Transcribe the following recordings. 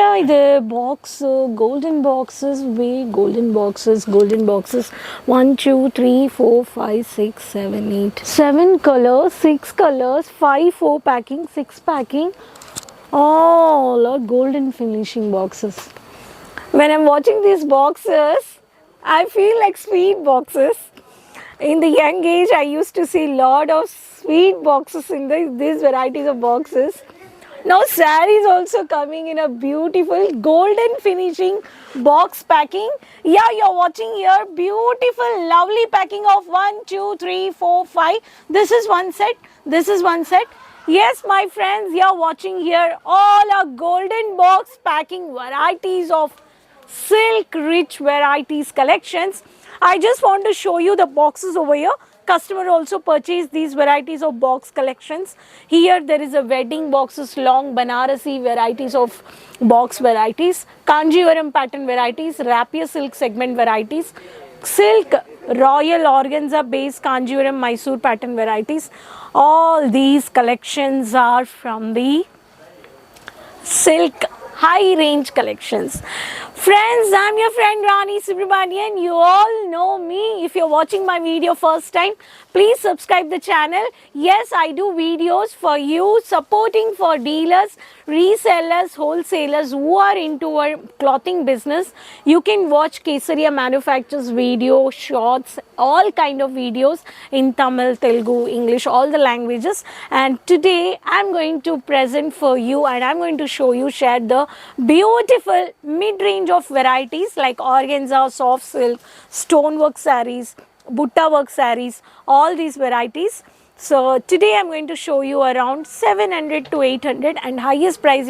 என்னடா இது box golden boxes way golden boxes 1 2 3 4 5 6 7 8 7 colors 6 colors 5 4 packing 6 packing all are golden finishing boxes. When I'm watching these boxes I feel like sweet boxes. In the young age I used to see lot of sweet boxes in these varieties of boxes. Now sarees also coming in a beautiful golden finishing box packing. Yeah, you're watching here beautiful lovely packing of 1 2 3 4 5. This is one set. This is one set. Yes, my friends, you're watching here all our golden box packing varieties of silk rich varieties collections. I just want to show you the boxes over here. Customer also purchased these varieties of box collections. Here there is a wedding boxes, long Banarasi varieties of box varieties, Kanjivaram pattern varieties, rapier silk segment varieties, silk royal organza based Kanjivaram Mysore pattern varieties. All these collections are from the silk high range collections. Friends, I'm your friend Rani Subramanian. You all know me. If you're watching my video first time, please subscribe the channel. Yes, I do videos for you, supporting for dealers, resellers, wholesalers who are into a clothing business. You can watch Kesaria Manufacturers video, shorts, all kind of videos in Tamil, Telugu, English, all the languages. And today I'm going to present for you and I'm going to show you, share the beautiful mid-range of varieties like organza, soft silk, stonework sarees, butta work sarees, all these varieties. So today I'm going to show you around 700 to 800 and highest price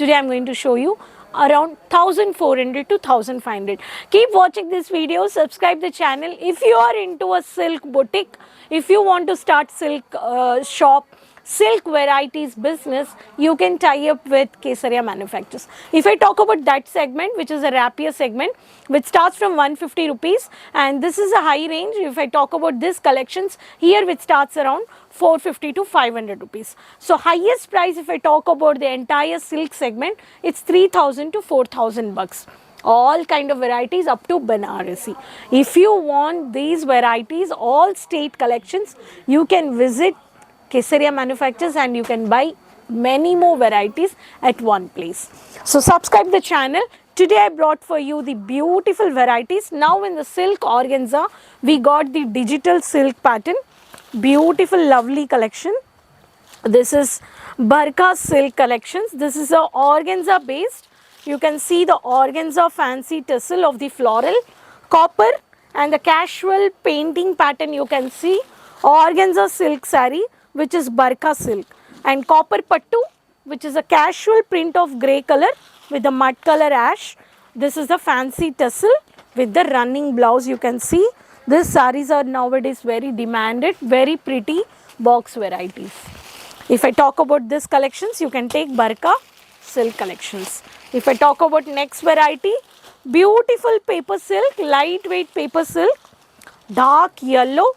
today I'm going to show you around 1400 to 1500. Keep watching this video, subscribe the channel. If you are into a silk boutique, if you want to start silk shop, silk varieties business, you can tie up with Kesaria Manufacturers. If I talk about that segment, which is a rapier segment, which starts from 150 rupees and this is a high range. If I talk about this collections, here which starts around 450 to 500 rupees. So highest price if I talk about the entire silk segment, it's 3000 to 4000 bucks. All kind of varieties up to Banarasi. If you want these varieties, all state collections, you can visit Kesaria Manufacturers and you can buy many more varieties at one place. So subscribe the channel. Today I brought for you the beautiful varieties. Now in the silk organza, we got the digital silk pattern. Beautiful lovely collection. This is Barka silk collections. This is a organza based. You can see the organza fancy tassel of the floral, copper and the casual painting pattern you can see. Organza silk saree, which is Barka silk, and copper pattu, which is a casual print of grey color with the mud color ash. This is the fancy tassel with the running blouse. You can see these sarees are nowadays very demanded, very pretty box varieties. If I talk about this collections, you can take Barka silk collections. If I talk about next variety, beautiful paper silk, lightweight paper silk, dark yellow.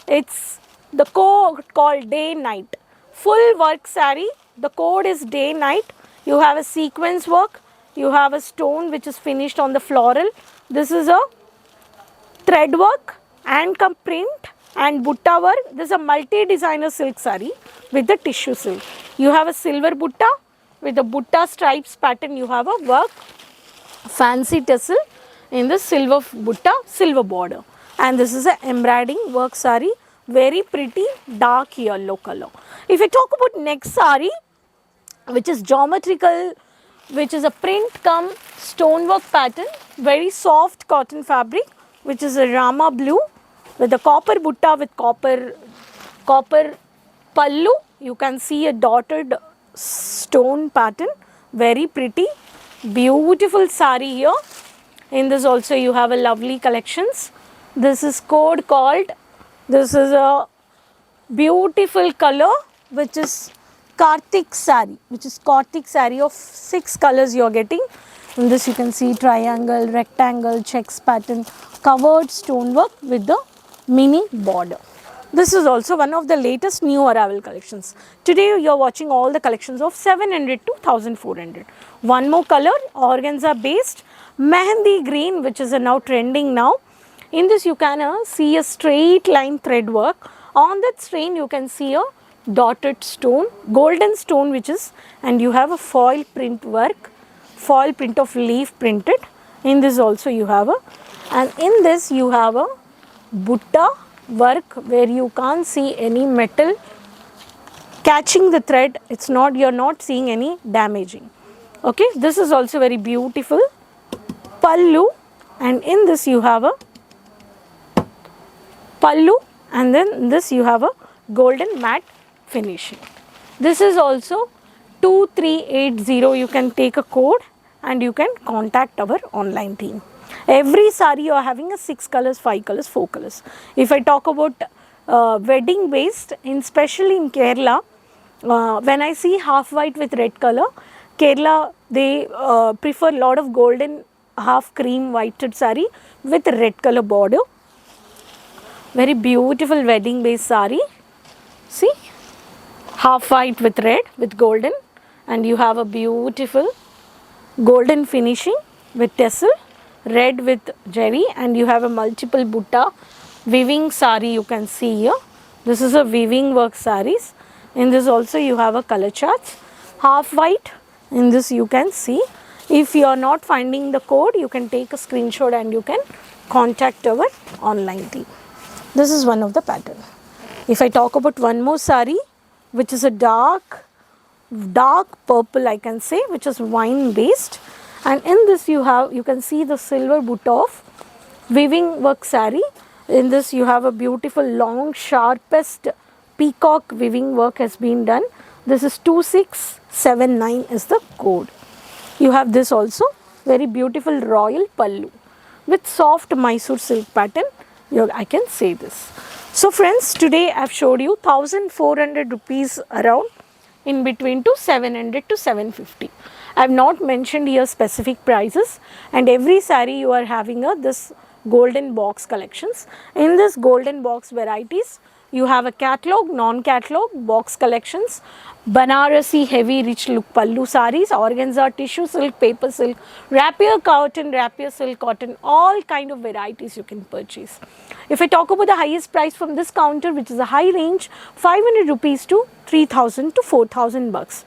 It's the code called day night, full work saree. The code is day night. You have a sequence work, you have a stone which is finished on the floral. This is a thread work and print and butta work. This is a multi designer silk saree with the tissue silk. You have a silver butta with the butta stripes pattern. You have a work fancy tassel in the silver butta, silver border, and this is a embroidering work saree. Very pretty dark yellow color. If I talk about next saree, which is geometrical, which is a print come stonework pattern, very soft cotton fabric, which is a Rama blue with the copper butta with copper pallu. You can see a dotted stone pattern, very pretty, beautiful saree here. In this also you have a lovely collections. This is code called, this is a beautiful color which is Kartik saree, which is Kartik saree of 6 colors you are getting. In this you can see triangle, rectangle, checks pattern, covered stonework with the mini border. This is also one of the latest new arrival collections. Today you are watching all the collections of 700 to 1400. One more color, organza based mehendi green, which is now trending now. In this you can see a straight line thread work. On that strain you can see a dotted stone, golden stone, which is, and you have a foil print work, foil print of leaf printed. In this also you have a, and in this you have a butta work where you can't see any metal catching the thread. It's not, you're not seeing any damaging. Okay, this is also very beautiful pallu, and in this you have a pallu, and then this you have a golden matte finishing. This is also 2380. You can take a code and you can contact our online team. Every saree you are having a 6 colors, 5 colors, 4 colors. If I talk about wedding based, especially in Kerala, when I see half white with red color, Kerala they prefer a lot of golden half cream whited saree with red color border. Very beautiful wedding based saree. See, half white with red with golden, and you have a beautiful golden finishing with tassel, red with jerry, and you have a multiple butta weaving saree you can see here. This is a weaving work sarees. In this also you have a color charts, half white. In this you can see. If you are not finding the code, you can take a screenshot and you can contact our online team. This is one of the pattern. If I talk about one more saree, which is a dark purple, I can say, which is wine based, and in this you can see the silver butta of weaving work saree. In this you have a beautiful long sharpest peacock weaving work has been done. This is 2679 is the code. You have this also very beautiful royal pallu with soft Mysore silk pattern. I can say this. So friends, today I have showed you 1400 rupees around, in between to 700 to 750. I have not mentioned here specific prices, and every saree you are having this golden box collections. In this golden box varieties, you have a catalog, non-catalog, box collections, Banarasi heavy rich look pallu sarees, organza, tissue silk, paper silk, rapier cotton, rapier silk cotton, all kind of varieties you can purchase. If I talk about the highest price from this counter, which is a high range, 500 rupees to 3000 to 4000 bucks.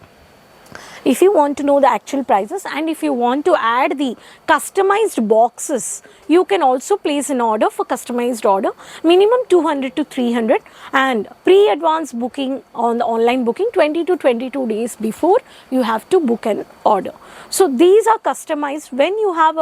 If you want to know the actual prices, and if you want to add the customized boxes, you can also place an order for customized order, minimum 200 to 300, and pre-advance booking on the online booking 20 to 22 days before you have to book an order. So these are customized. When you have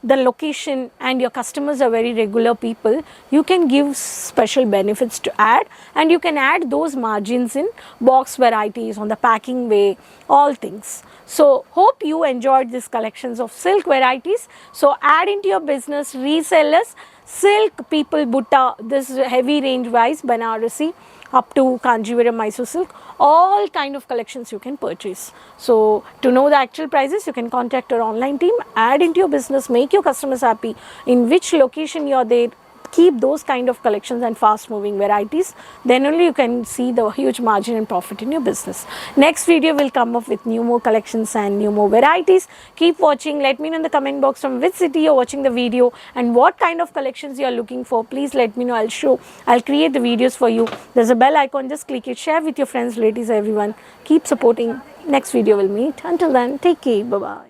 the location and your customers are very regular people, you can give special benefits to add, and you can add those margins in box varieties, on the packing way, all things. So hope you enjoyed these collections of silk varieties. So add into your business, resellers, silk people, butta, this heavy range wise, Banarasi up to Kanjivaram, Mysore silk, all kind of collections you can purchase. So to know the actual prices, you can contact our online team, add into your business, make your customers happy. In which location you are there, keep those kind of collections and fast moving varieties. Then only you can see the huge margin and profit in your business. Next video will come up with new more collections and new more varieties. Keep watching. Let me know in the comment box from which city you are watching the video and what kind of collections you are looking for. Please let me know. I'll create the videos for you. There's a bell icon. Just click it. Share with your friends, relatives, everyone. Keep supporting. Next video will meet. Until then, take care. Bye-bye.